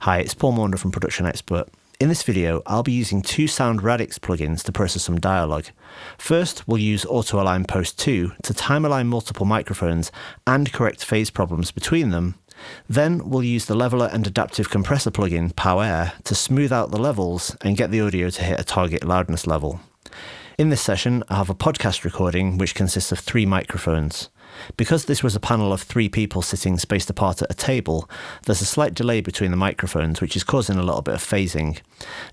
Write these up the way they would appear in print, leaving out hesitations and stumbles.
Hi, it's Paul Maunder from Production Expert. In this video, I'll be using two Sound Radix plugins to process some dialogue. First, we'll use Auto Align Post 2 to time align multiple microphones and correct phase problems between them. Then we'll use the Leveler and Adaptive Compressor plugin, PowAir, to smooth out the levels and get the audio to hit a target loudness level. In this session, I have a podcast recording which consists of 3 microphones. Because this was a panel of 3 people sitting spaced apart at a table, there's a slight delay between the microphones, which is causing a little bit of phasing.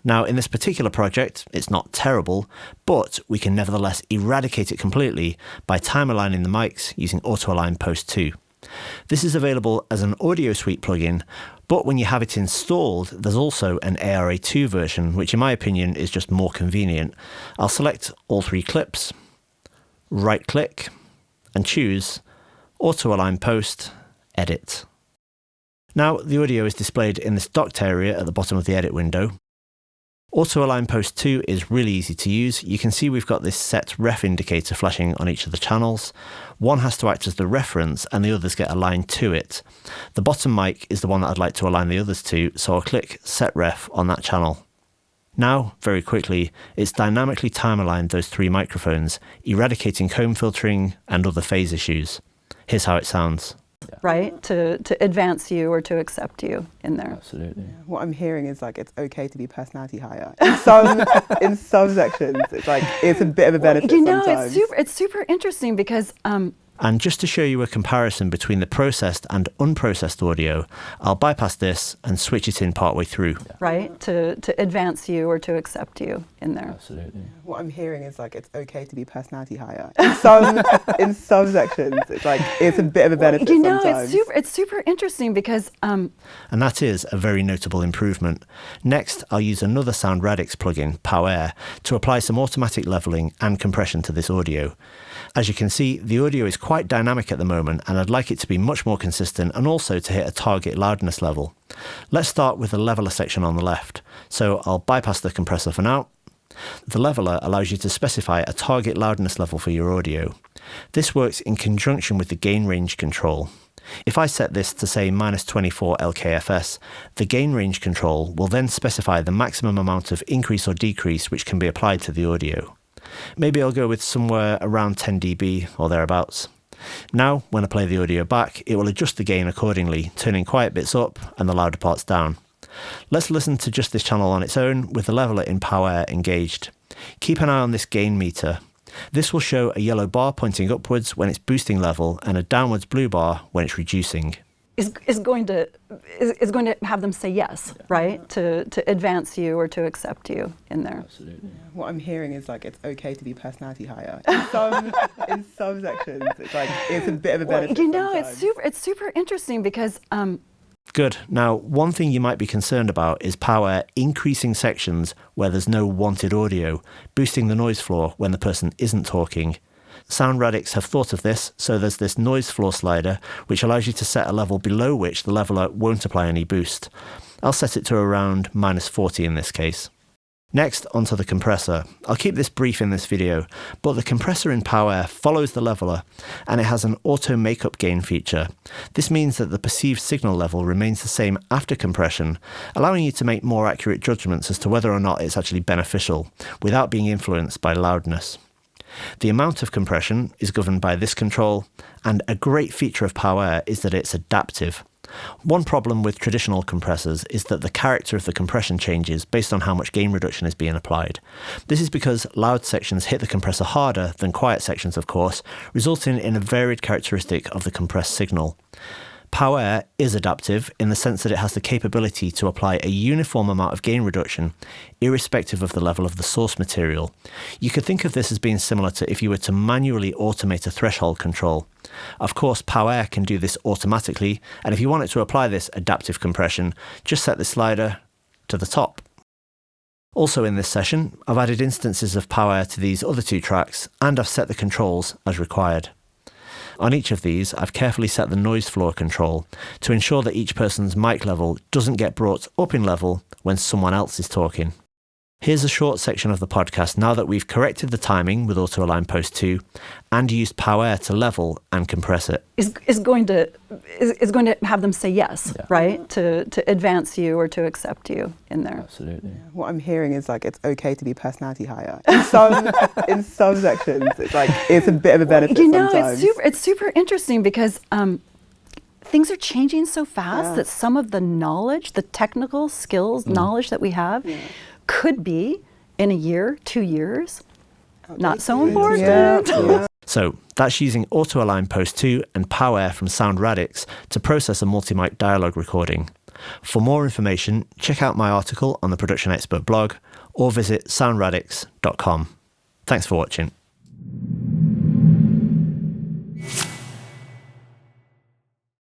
Now, in this particular project, it's not terrible, but we can nevertheless eradicate it completely by time aligning the mics using Auto Align Post 2. This is available as an Audio Suite plugin, but when you have it installed, there's also an ARA2 version, which in my opinion is just more convenient. I'll select all 3 clips, right-click, and choose Auto Align Post, Edit. Now the audio is displayed in this docked area at the bottom of the edit window. Auto Align Post 2 is really easy to use. You can see we've got this set ref indicator flashing on each of the channels. One has to act as the reference and the others get aligned to it. The bottom mic is the one that I'd like to align the others to, so I'll click Set Ref on that channel. Now, very quickly, it's dynamically time aligned those 3 microphones, eradicating comb filtering and other phase issues. Here's how it sounds. Right? To advance you or to accept you in there. Absolutely. Yeah. What I'm hearing is like it's okay to be personality higher. In some sections, it's like it's a bit of a benefit sometimes. It's super interesting because And just to show you a comparison between the processed and unprocessed audio, I'll bypass this and switch it in partway through. right? To advance you or to accept you in there. Absolutely. What I'm hearing is like it's okay to be personality higher. In some sections, it's like it's a bit of a benefit sometimes. It's super interesting because And that is a very notable improvement. Next, I'll use another Sound Radix plugin, PowAir, to apply some automatic leveling and compression to this audio. As you can see, the audio is quite dynamic at the moment, and I'd like it to be much more consistent and also to hit a target loudness level. Let's start with the leveler section on the left. So I'll bypass the compressor for now. The leveler allows you to specify a target loudness level for your audio. This works in conjunction with the gain range control. If I set this to say -24 LKFS, the gain range control will then specify the maximum amount of increase or decrease which can be applied to the audio. Maybe I'll go with somewhere around 10 dB or thereabouts. Now, when I play the audio back, it will adjust the gain accordingly, turning quiet bits up and the louder parts down. Let's listen to just this channel on its own with the leveler in PowAir engaged. Keep an eye on this gain meter. This will show a yellow bar pointing upwards when it's boosting level and a downwards blue bar when it's reducing. is going to have them say yes, right? To advance you or to accept you in there. Absolutely. What I'm hearing is like it's okay to be personality higher. In some sections, it's like it's a bit of a benefit sometimes. It's super interesting because Good. Now, one thing you might be concerned about is PowAir increasing sections where there's no wanted audio, boosting the noise floor when the person isn't talking. Sound Radix have thought of this, so there's this noise floor slider which allows you to set a level below which the leveler won't apply any boost. I'll set it to around -40 in this case. Next, onto the compressor. I'll keep this brief in this video, but the compressor in PowAir follows the leveler and it has an auto makeup gain feature. This means that the perceived signal level remains the same after compression, allowing you to make more accurate judgments as to whether or not it's actually beneficial, without being influenced by loudness. The amount of compression is governed by this control, and a great feature of PowAir is that it's adaptive. One problem with traditional compressors is that the character of the compression changes based on how much gain reduction is being applied. This is because loud sections hit the compressor harder than quiet sections, of course, resulting in a varied characteristic of the compressed signal. PowAir is adaptive in the sense that it has the capability to apply a uniform amount of gain reduction, irrespective of the level of the source material. You could think of this as being similar to if you were to manually automate a threshold control. Of course, PowAir can do this automatically, and if you wanted to apply this adaptive compression, just set the slider to the top. Also in this session, I've added instances of PowAir to these other 2 tracks, and I've set the controls as required. On each of these, I've carefully set the noise floor control to ensure that each person's mic level doesn't get brought up in level when someone else is talking. Here's a short section of the podcast now that we've corrected the timing with Auto Align Post 2 and used PowAir to level and compress it. Is going to have them say yes, right? To advance you or to accept you in there. Absolutely. Yeah. What I'm hearing is like it's okay to be personality higher. In some sections, it's like it's a bit of a benefit. Sometimes. It's super interesting because things are changing so fast that some of the knowledge, the technical skills, knowledge that we have, could be in a year, 2 years, not so important. Yeah. So that's using Auto Align Post 2 and PowAir from Sound Radix to process a multi-mic dialogue recording. For more information, check out my article on the Production Expert blog or visit soundradix.com. Thanks for watching.